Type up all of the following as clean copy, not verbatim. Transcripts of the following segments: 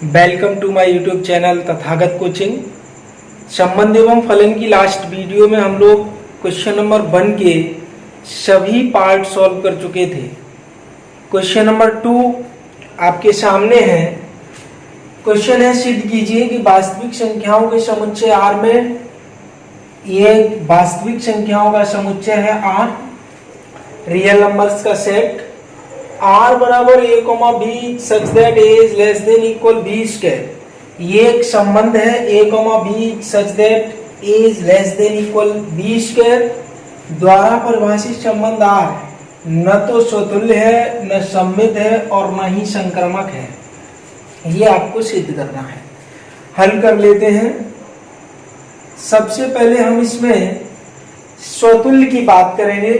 Welcome to my YouTube channel Tathagat coaching. संबंध एवं फलन की लास्ट वीडियो में हम लोग क्वेश्चन नंबर 1 के सभी पार्ट सॉल्व कर चुके थे। क्वेश्चन नंबर 2 आपके सामने है। क्वेश्चन है, सिद्ध कीजिए कि वास्तविक संख्याओं के समुच्चय R में, ये वास्तविक संख्याओं का समुच्चय है R, रियल नंबर्स का सेट R बराबर a, b such that a is less than equal b square. ये एक संबंध है a, b such that a is less than equal b square द्वारा परिभाषित संबंध R न तो स्वतुल्य है, न सममित है और न ही संक्रमक है। ये आपको सिद्ध करना है। हल कर लेते हैं। सबसे पहले हम इसमें स्वतुल्य की बात करेंगे।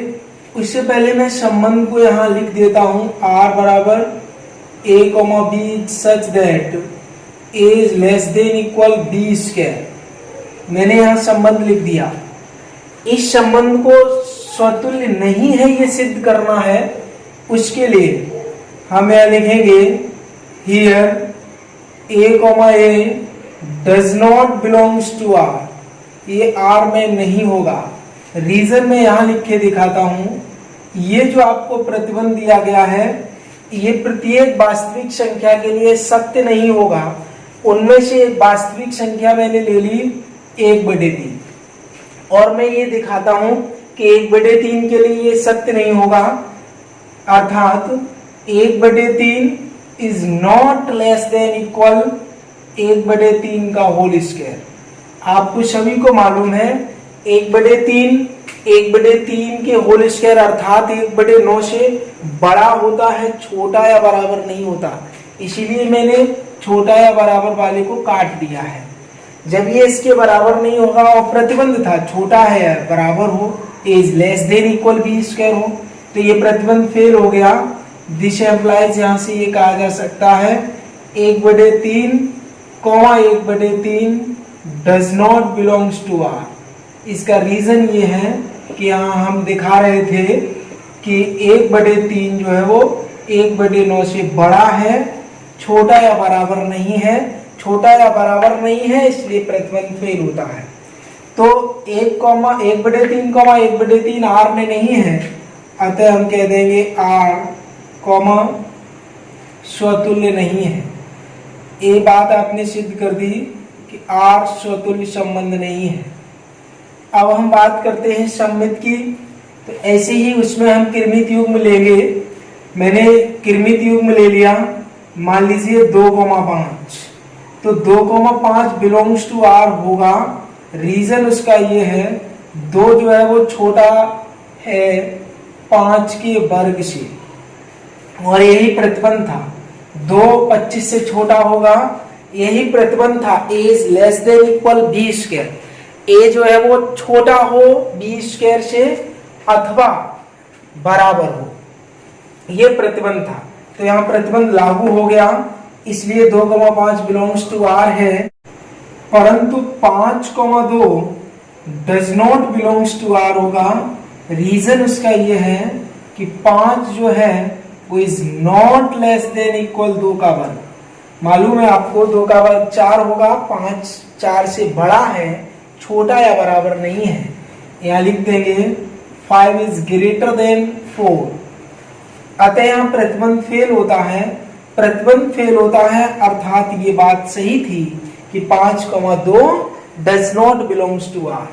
उससे पहले मैं संबंध को यहाँ लिख देता हूँ। R बराबर a, b such that a is less than equal b square. मैंने यहाँ संबंध लिख दिया। इस संबंध को स्वतुल्य नहीं है ये सिद्ध करना है। उसके लिए हम यहाँ लिखेंगे here a, does not belongs to R। ये R में नहीं होगा। रीजन में यहां लिख के दिखाता हूं। ये जो आपको प्रतिबंध दिया गया है, ये प्रत्येक वास्तविक संख्या के लिए सत्य नहीं होगा। उनमें से एक वास्तविक संख्या मैंने ले ली 1/3 और मैं ये दिखाता हूं कि 1/3 के लिए ये सत्य नहीं होगा। अर्थात 1/3 is not less than equal 1/3 का होल स्क्वायर। आपको सभी को मालूम है 1/3 के होल स्क्वायर अर्थात 1/9 से बड़ा होता है, छोटा या बराबर नहीं होता। इसीलिए मैंने छोटा या बराबर वाले को काट दिया है। जब ये इसके बराबर नहीं होगा और प्रतिबंध था छोटा है या बराबर हो, is less than equal b square हो, तो ये प्रतिबंध फेल हो गया। दिस एम्प्लाइज, यहाँ से ये कहा जा सकता है 1/3, 1/3 does not belongs to R। इसका रीजन ये है कि यहाँ हम दिखा रहे थे कि 1/3 जो है वो 1/9 से बड़ा है, छोटा या बराबर नहीं है। छोटा या बराबर नहीं है इसलिए प्रतिबंध फेल होता है। तो 1/3, 1/3 R में नहीं है, अतः हम कह देंगे R, स्वतुल्य नहीं है। ये बात आपने सिद्ध कर दी कि R स्वतुल्य संबंध नहीं है। अब हम बात करते हैं सममित की। तो ऐसे ही उसमें हम किरमित युग्म लेंगे। मैंने किरमित युग्म ले लिया। मान लीजिए 2,5, तो 2,5 बिलोंग्स टू R होगा। रीजन उसका ये है, 2 जो है वो छोटा है 5 के वर्ग से, और यही प्रतिबंध था। 2 25 से छोटा होगा, यही प्रतिबंध था। a is less than equal b square. a जो है वो छोटा हो b स्क्वायर से अथवा बराबर हो, ये प्रतिबंध था। तो यहाँ प्रतिबंध लागू हो गया, इसलिए 2,5 बिलोंग्स टू R है। परंतु 5,2 does not belongs to R होगा। रीजन उसका ये है कि 5 जो है वो is not less than equal 2 का वर्ग। मालूम है आपको 2 का वर्ग 4 होगा। 5 4 से बड़ा है, छोटा या बराबर नहीं है। यहाँ लिख देंगे 5 इज ग्रेटर देन 4। अतः यहाँ प्रतिबंध फेल होता है। प्रतिबंध फेल होता है अर्थात ये बात सही थी कि 5,2 does not belongs to R,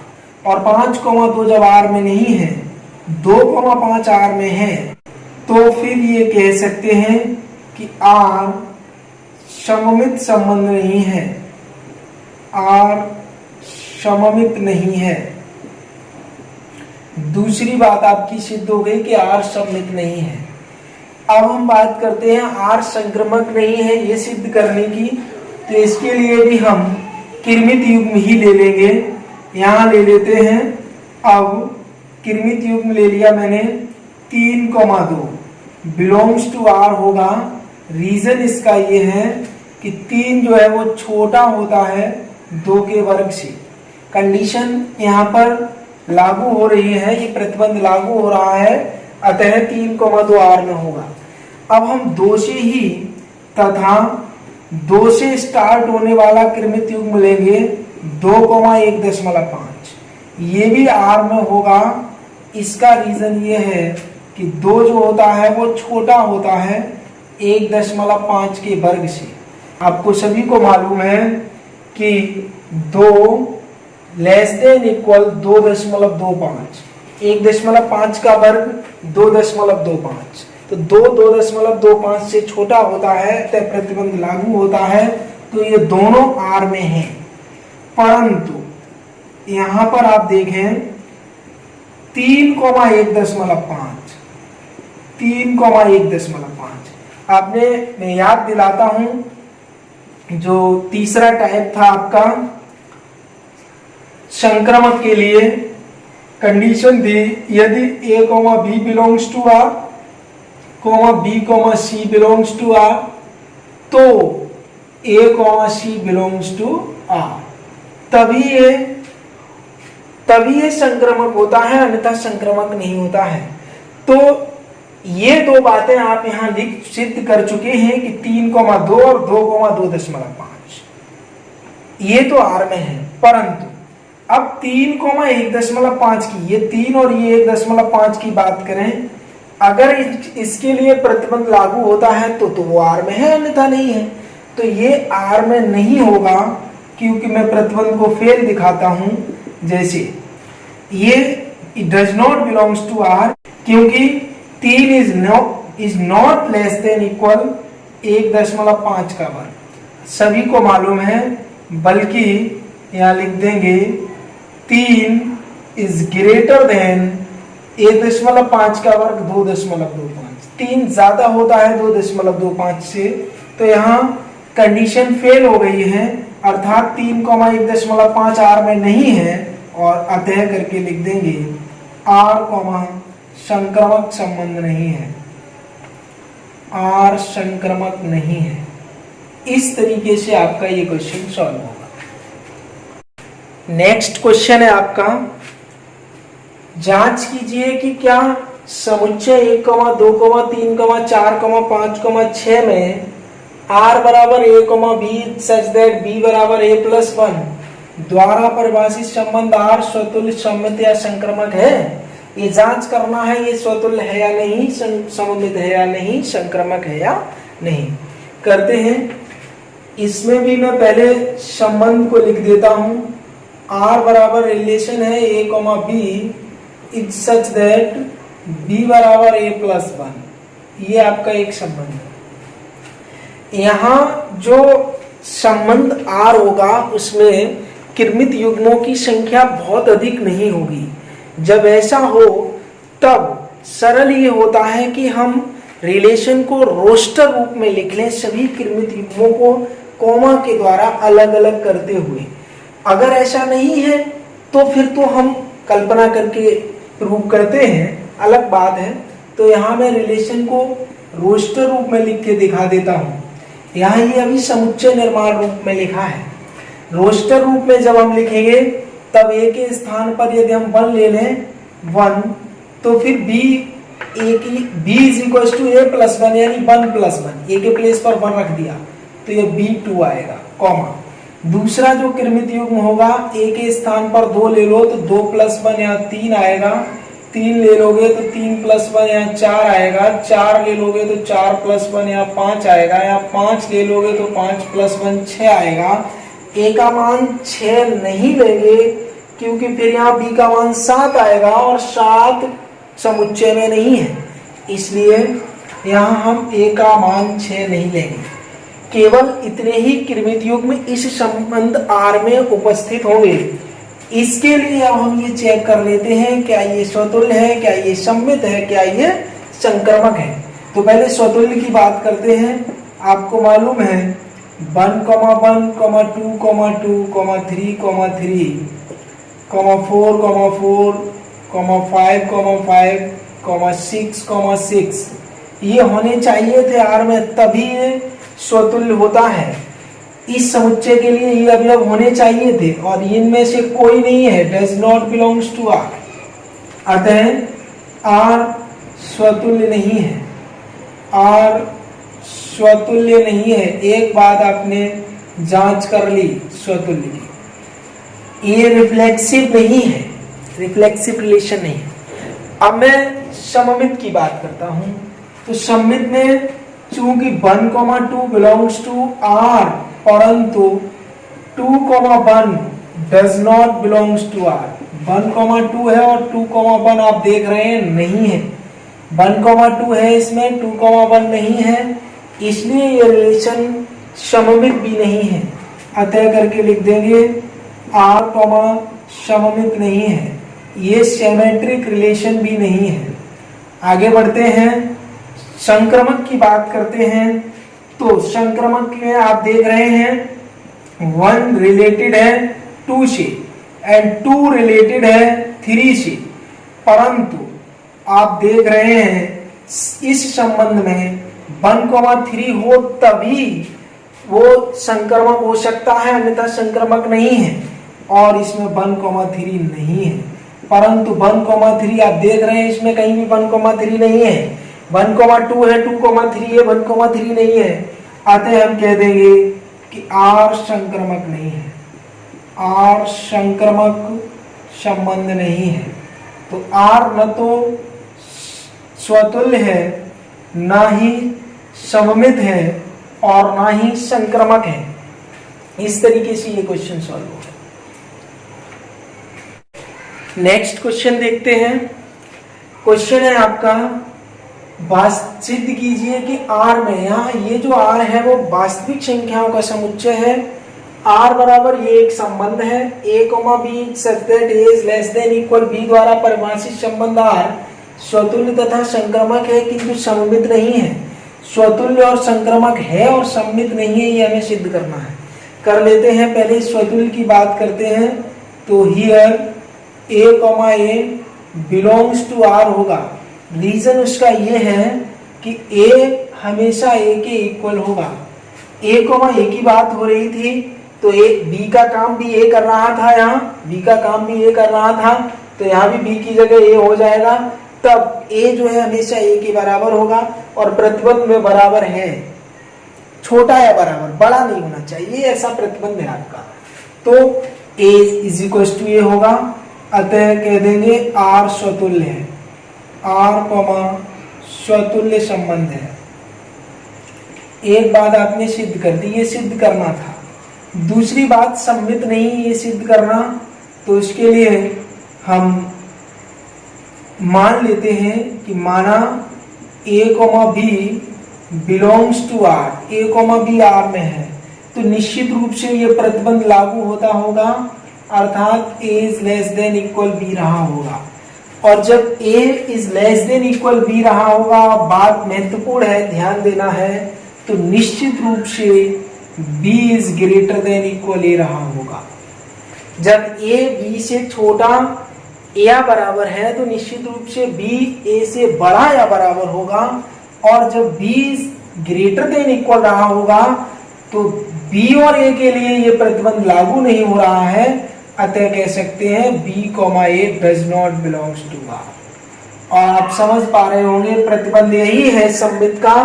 और 5,2 जब R में नहीं है, 2,5 R में है, तो फिर ये कह सकते हैं कि R सममित संबंध नहीं है। R सममित नहीं है। दूसरी बात आपकी सिद्ध हो गई कि R सममित नहीं है। अब हम बात करते हैं R संक्रमक नहीं है ये सिद्ध करने की। तो इसके लिए भी हम किरमित युग्म ही ले लेंगे। यहाँ ले लेते हैं। अब किरमित युग्म ले लिया मैंने 3,2 बिलोंग्स टू R होगा। रीजन इसका ये है कि 3 जो है वो छोटा होता है 2 के वर्ग से। कंडीशन यहाँ पर लागू हो रही है, ये प्रतिबंध लागू हो रहा है, अतः 3,2 R में होगा। अब हम 2 से ही तथा 2 से स्टार्ट होने वाला कृमित युग्म लेंगे 2,1.5, ये भी R में होगा। इसका रीजन ये है कि 2 जो होता है वो छोटा होता है 1.5 के वर्ग से। आपको सभी को मालूम है कि 2 लेस देन इक्वल 2.25, 1.5 का वर्ग 2.25, तो 2.25 से छोटा होता है तब प्रतिबंध लागू होता है। तो ये दोनों R में हैं, परंतु यहां पर आप देखें 3,1.5, 3,1.5 आपने, मैं याद दिलाता हूं, जो तीसरा टाइप था आपका संक्रमक के लिए कंडीशन थी, यदि A, B belongs to R, B, C belongs to R, तो A, C belongs to R, तभी ये संक्रमक होता है, अन्यथा संक्रमक नहीं होता है। तो ये 2 बातें आप यहां लिख सिद्ध कर चुके हैं कि 3,2 और 2,2.5 ये तो R में है, परंतु अब 3,1.5 की, ये 3 और ये 1.5 की बात करें, अगर इसके लिए प्रतिबंध लागू होता है तो वो R में है, अन्यथा नहीं है। तो ये R में नहीं होगा, क्योंकि मैं प्रतिबंध को फेल दिखाता हूं। जैसे ये it does not belongs to R, क्योंकि 3 is not less than equal 1.5 का वर्ग, सभी को मालूम है। बल्कि यहां लिख देंगे 3 is greater than 1.5 का वर्ग 2.25, 3 ज्यादा होता है 2.25 से, तो यहाँ कंडीशन फेल हो गई है, अर्थात 3,1.5 R में नहीं है, और अतः करके लिख देंगे R, संक्रमक संबंध नहीं है, R संक्रमक नहीं है। इस तरीके से आपका ये क्वेश्चन सॉल्व होगा। नेक्स्ट क्वेश्चन है आपका, जांच कीजिए कि क्या समुच्चय 1, 2, 3, 4, 5, 6 में R बराबर A, B such that B बराबर A+1 द्वारा परिभाषित संबंध R स्वतुल्य, सममित या संक्रमक है। ये जांच करना है, ये स्वतुल्य है या नहीं, सममित है या नहीं, संक्रमक है या नहीं। करते हैं। इसमें भी मैं पहले संबंध को लिख देता हूं। R बराबर रिलेशन है A, B is such that B बराबर A+1, ये आपका एक संबंध है। यहाँ जो संबंध R होगा उसमें कृमित युग्मों की संख्या बहुत अधिक नहीं होगी। जब ऐसा हो तब सरल ये होता है कि हम रिलेशन को रोस्टर रूप में लिख लें, सभी कृमित युग्मों को कोमा के द्वारा अलग अलग करते हुए। अगर ऐसा नहीं है तो फिर तो हम कल्पना करके प्रूव करते हैं, अलग बात है। तो यहाँ मैं रिलेशन को रोस्टर रूप में लिख के दिखा देता हूँ। यहाँ ये अभी समुच्चय निर्माण रूप में लिखा है। रोस्टर रूप में जब हम लिखेंगे तब A के स्थान पर यदि हम 1 ले लें 1, तो फिर B is equal to A+1 यानी 1+1, A के प्लेस पर 1 रख दिया तो ये B2 आएगा, कॉमा। दूसरा जो कृमित युग्म होगा A के स्थान पर 2 ले लो तो 2+1 यहाँ 3 आएगा, 3 ले लोगे तो 3+1 यहाँ 4 आएगा, 4 ले लोगे तो 4+1 यहाँ 5 आएगा, यहाँ 5 ले लोगे तो 5+1 6 आएगा। A का मान 6 नहीं लेंगे क्योंकि फिर यहाँ B का मान 7 आएगा और 7 समुच्चय में नहीं है, इसलिए यहाँ हम A का मान 6 नहीं लेंगे। केवल इतने ही कृमित युग्म इस संबंध R में उपस्थित होंगे। इसके लिए अब हम ये चेक कर लेते हैं क्या ये स्वतुल्य है, क्या ये सममित है, क्या ये संक्रमक है। तो पहले स्वतुल्य की बात करते हैं। आपको मालूम है 1, 1, 2, 2, 3, 3, 4, 4, 5, 5, 6, ये होने चाहिए थे R में, तभी ये स्वतुल्य होता है। इस समुच्चय के लिए ये अवयव होने चाहिए थे और इनमें से कोई नहीं है, does not belongs to R, अतः R स्वतुल्य नहीं है, R स्वतुल्य नहीं है। एक बात आपने जांच कर ली स्वतुल्य की, ये रिफ्लेक्सिव नहीं है, रिफ्लेक्सिव रिलेशन नहीं है। अब मैं सममित की बात करता हूं, तो सममित में चूंकि 1,2 बिलोंग्स टू R, परंतु 2,1 does not belongs to R। 1,2 है और 2,1 आप देख रहे हैं नहीं है, 1,2 है इसमें, 2,1 नहीं है, इसलिए ये रिलेशन सममित भी नहीं है। अतः करके लिख देंगे R, सममित नहीं है, ये सिमेट्रिक रिलेशन भी नहीं है। आगे बढ़ते हैं, संक्रमक की बात करते हैं। तो संक्रमक में आप देख रहे हैं 1 रिलेटेड है 2 से एंड 2 रिलेटेड है 3 से, परंतु आप देख रहे हैं इस संबंध में 1,3 हो तभी वो संक्रमक हो सकता है, अन्यथा संक्रमक नहीं है। और इसमें 1,3 नहीं है, परंतु 1,3 आप देख रहे हैं इसमें कहीं भी 1,3 नहीं है। 1,2 है, 2,3 है, 1,3 नहीं है। अतः हम कह देंगे कि R संक्रमक नहीं है, R संक्रमक संबंध नहीं है। तो R न तो स्वतुल्य है, ना ही सममित है और ना ही संक्रमक है। इस तरीके से ये क्वेश्चन सॉल्व हो गया। नेक्स्ट क्वेश्चन देखते हैं। क्वेश्चन है आपका, सिद्ध कीजिए कि R में, यहाँ ये जो R है वो वास्तविक संख्याओं का समुच्चय है। R बराबर ये एक संबंध है A, B such that A is less than equal B द्वारा परिभाषित संबंध R स्वतुल्य तथा संक्रमक है किंतु सममित नहीं है। स्वतुल्य और संक्रमक है और सममित नहीं है, ये हमें सिद्ध करना है। कर लेते हैं, पहले स्वतुल्य की बात करते हैं। तो here A, belongs to R होगा। रीजन उसका ये है कि A हमेशा A के इक्वल होगा। A, A की बात हो रही थी, तो B का काम भी A कर रहा था, यहाँ B का काम भी A कर रहा था, तो यहाँ भी B की जगह A हो जाएगा। तब A जो है हमेशा A के बराबर होगा और प्रतिबंध में बराबर है, छोटा या बराबर, बड़ा नहीं होना चाहिए, ऐसा प्रतिबंध है आपका। तो A is equal to A होगा। अतः कह देंगे R स्वतुल्य है, R, स्वतुल्य संबंध है। एक बात आपने सिद्ध कर दी, ये सिद्ध करना था। दूसरी बात सममित नहीं, ये सिद्ध करना। तो इसके लिए हम मान लेते हैं कि माना A, B belongs to R, A, B R में है, तो निश्चित रूप से ये प्रतिबंध लागू होता होगा, अर्थात A is less than equal B रहा होगा। और जब A is less than equal B रहा होगा, बात महत्वपूर्ण है, ध्यान देना है, तो निश्चित रूप से B is greater than equal A रहा होगा। जब A B से छोटा या बराबर है तो निश्चित रूप से B A से बड़ा या बराबर होगा, और जब B ग्रेटर देन इक्वल रहा होगा तो B और A के लिए ये प्रतिबंध लागू नहीं हो रहा है। अतः कह सकते हैं B, A does not belongs to R। और आप समझ पा रहे होंगे प्रतिबंध यही है सममित का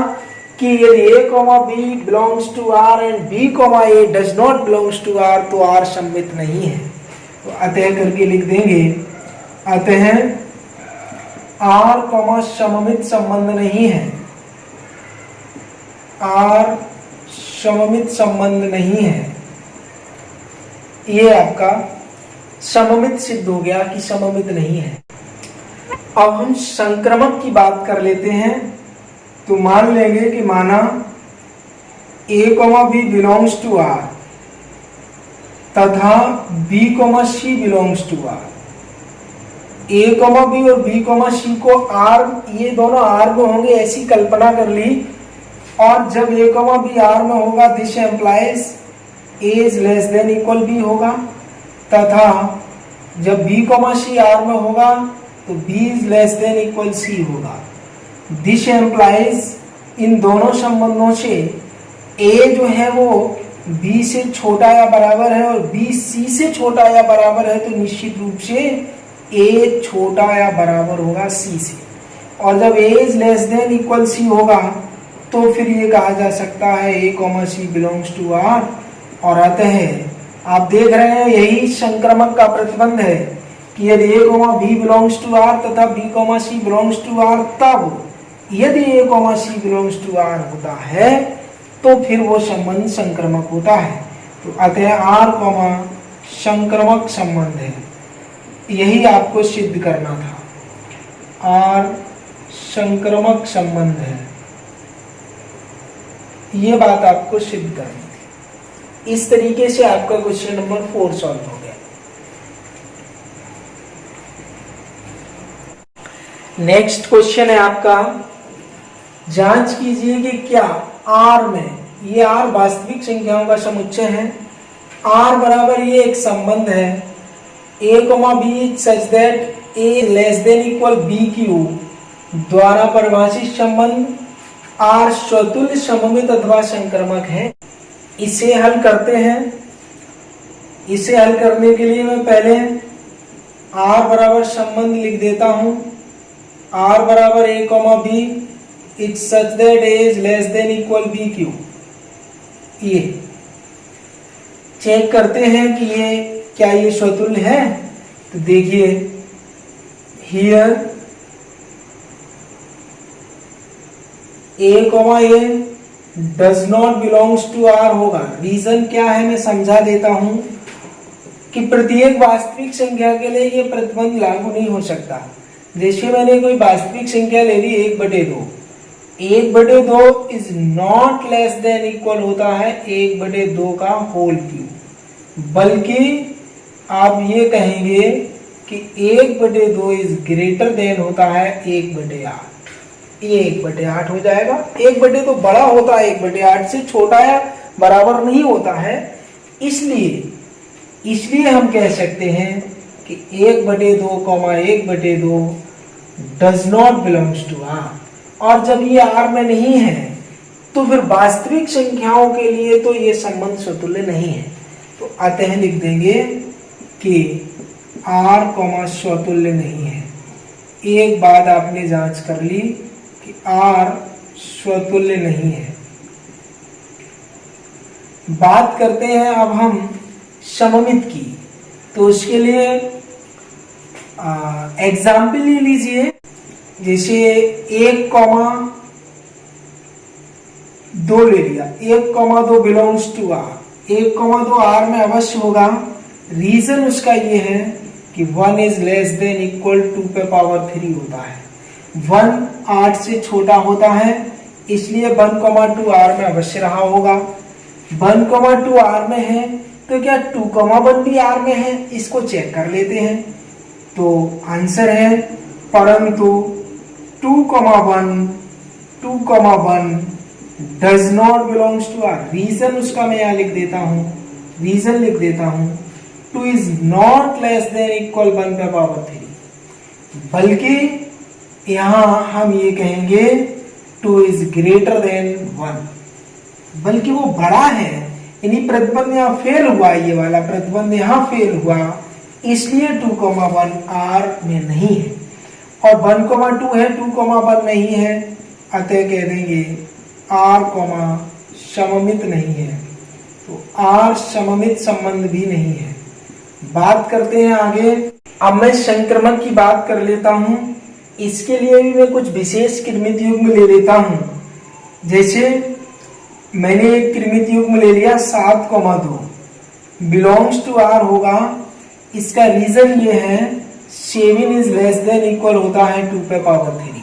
कि यदि A, B belongs to R and B, A does not belongs to R तो R सममित नहीं है। तो अतः करके लिख देंगे, अतः R, सममित संबंध नहीं है, R सममित संबंध नहीं है। ये आपका सममित सिद्ध हो गया कि सममित नहीं है। अब हम संक्रमक की बात कर लेते हैं। तो मान लेंगे कि माना A, B belongs to R तथा B, C belongs to R। A, B और B, C को R, ये दोनों R में होंगे ऐसी कल्पना कर ली। और जब A, B R में होगा, this implies A is less than equal B होगा, तथा जब B, C R में होगा तो B is less than equal C होगा। दिस एम्प्लाइज इन दोनों संबंधों से A जो है वो B से छोटा या बराबर है और B C से छोटा या बराबर है, तो निश्चित रूप से A छोटा या बराबर होगा C से। और जब A is less than equal C होगा तो फिर ये कहा जा सकता है A comma C belongs to R. और अतः आप देख रहे हैं यही संक्रमक का प्रतिबंध है कि यदि A comma B belongs to R तथा B comma C belongs to R, तब यदि A comma C belongs to R होता है तो फिर वो संबंध संक्रमक होता है। तो अतः आर कॉमा संक्रमक संबंध है, यही आपको सिद्ध करना था। आर संक्रमक संबंध है, ये बात आपको सिद्ध करनी थी। इस तरीके से आपका क्वेश्चन नंबर 4 सॉल्व हो गया। नेक्स्ट क्वेश्चन है आपका, जांच कीजिए कि क्या आर में, ये आर वास्तविक संख्याओं का समुच्चय है, आर बराबर ये एक संबंध है A comma B such that A less than equal B Q द्वारा परिभाषित संबंध आर स्वतुल्य सममित अथवा संक्रमक है। इसे हल करते हैं। इसे हल करने के लिए मैं पहले आर बराबर संबंध लिख देता हूं। आर बराबर A comma B it such that A is less than equal B Q. ये चेक करते हैं कि ये क्या ये स्वतुल्य है। तो देखिए here A comma A does not belongs to R होगा। रीजन क्या है मैं समझा देता हूं कि प्रत्येक वास्तविक संख्या के लिए ये प्रतिबंध लागू नहीं हो सकता। जैसे मैंने कोई वास्तविक संख्या ले ली 1/2, 1/2 is not less than equal होता है 1/2 का होल क्यूब, बल्कि आप ये कहेंगे कि 1/2 इज ग्रेटर देन होता है 1/8। ये 1/8 हो जाएगा। 1/2 बड़ा होता है 1/8 से, छोटा या बराबर नहीं होता है। इसलिए हम कह सकते हैं कि 1/2 1/2 does not belongs to R. और जब ये आर में नहीं है तो फिर वास्तविक संख्याओं के लिए तो ये संबंध स्वतुल्य नहीं है। तो अतः लिख देंगे कि आर कॉमा स्वतुल्य नहीं है। एक बात आपने जांच कर ली कि आर स्वतुल्य नहीं है। बात करते हैं अब हम सममित की। तो उसके लिए एग्जाम्पल ले लीजिए। जैसे 1,2 ले लिया, 1,2 बिलोंग्स टू आर। 1,2 आर में अवश्य होगा। रीजन उसका ये है कि 1 इज लेस देन इक्वल 2 पे पावर 3 होता है। 1 8 से छोटा होता है, इसलिए 1,2 आर में अवश्य रहा होगा। 1,2 आर में है तो क्या 2,1 भी आर में है? इसको चेक कर लेते हैं। तो आंसर है परंतु 2,1 does not belongs to R. Reason उसका मैं यहां लिख देता हूं। 2 is not less than equal 1 पे पावर 3, बल्कि यहां हम ये कहेंगे 2 इज ग्रेटर देन 1, बल्कि वो बड़ा है। यानी प्रतिबंध यहाँ फेल हुआ, ये वाला प्रतिबंध यहाँ फेल हुआ, इसलिए 2,1 आर में नहीं है। और 1,2 है, 2,1 नहीं है, अतः कह देंगे आर सममित नहीं है। तो आर सममित संबंध भी नहीं है। बात करते हैं आगे। अब मैं संक्रमण की बात कर लेता हूं। इसके लिए भी मैं कुछ विशेष कृमित युग्म ले लेता हूं। जैसे मैंने एक कृमित युग्म ले लिया 7,2 बिलोंग्स टू आर होगा। इसका रीजन ये है 7 इज लेस देन इक्वल होता है 2 पे पावर 3।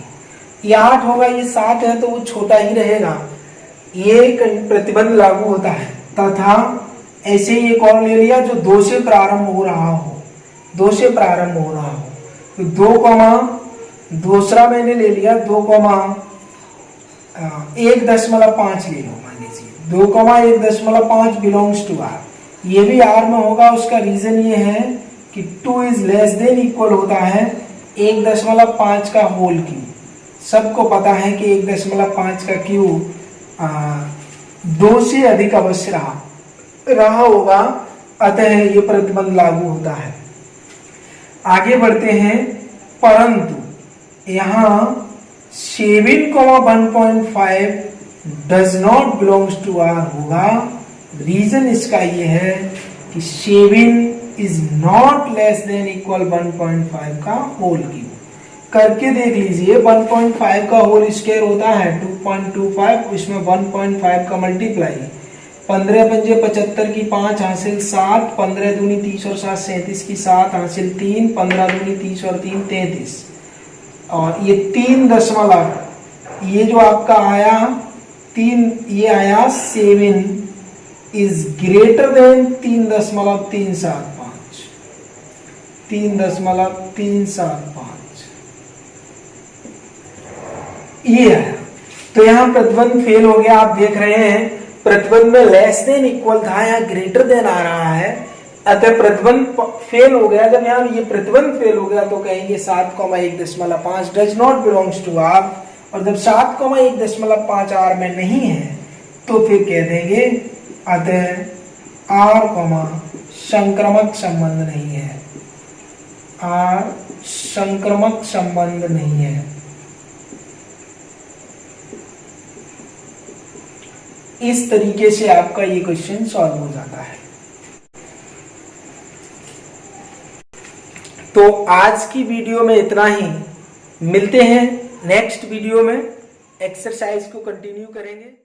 ये 8 होगा, ये 7 है तो वो छोटा ही रहेगा, ये प्रतिबंध लागू होता है। तथा ऐसे ही एक और ले लिया जो 2 से प्रारंभ हो रहा हो, 2 से प्रारंभ हो रहा हो। तो 2, मैंने ले लिया 2,1.5 ले लो, मान लीजिए 2,1.5 बिलोंग्स टू आर। ये भी आर में होगा। उसका रीजन ये है कि 2 इज लेस देन इक्वल होता है 1.5 का होल क्यूब। सबको पता है कि 1.5 का क्यूब 2 से अधिक अवश्य रहा होगा, अतः ये प्रतिबंध लागू होता है। आगे बढ़ते हैं। परंतु यहाँ 7,1.5 does not belongs to R होगा। रीजन इसका ये है कि 7 is not less than equal 1.5 का होल क्यूब। करके देख लीजिए, 1.5 का होल स्क्वायर होता है 2.25, इसमें 1.5 का मल्टीप्लाई, 15 पंजे 75 की 5 हासिल 7, 15 दूनी 30 और 7 37 की 7 हासिल 3, 15 दूनी 30 और 3 33, और ये 3 दशमलव, ये जो आपका आया 3, ये आया 7 इज ग्रेटर देन 3.375, 3.375 ये है। तो यहाँ प्रतिबंध फेल हो गया। आप देख रहे हैं प्रतिबंध में लेस देन इक्वल था, यहाँ ग्रेटर देन आ रहा है, अतः प्रतिबंध फेल हो गया। जब यहाँ ये प्रतिबंध फेल हो गया तो कहेंगे 7,1.5 does not belongs to R, और जब 7,1.5 आर में नहीं है तो फिर कह देंगे अतः आर संक्रमक संबंध नहीं है, आर संक्रमक संबंध नहीं है। इस तरीके से आपका ये क्वेश्चन सॉल्व हो जाता है। तो आज की वीडियो में इतना ही, मिलते हैं नेक्स्ट वीडियो में, एक्सरसाइज को कंटिन्यू करेंगे।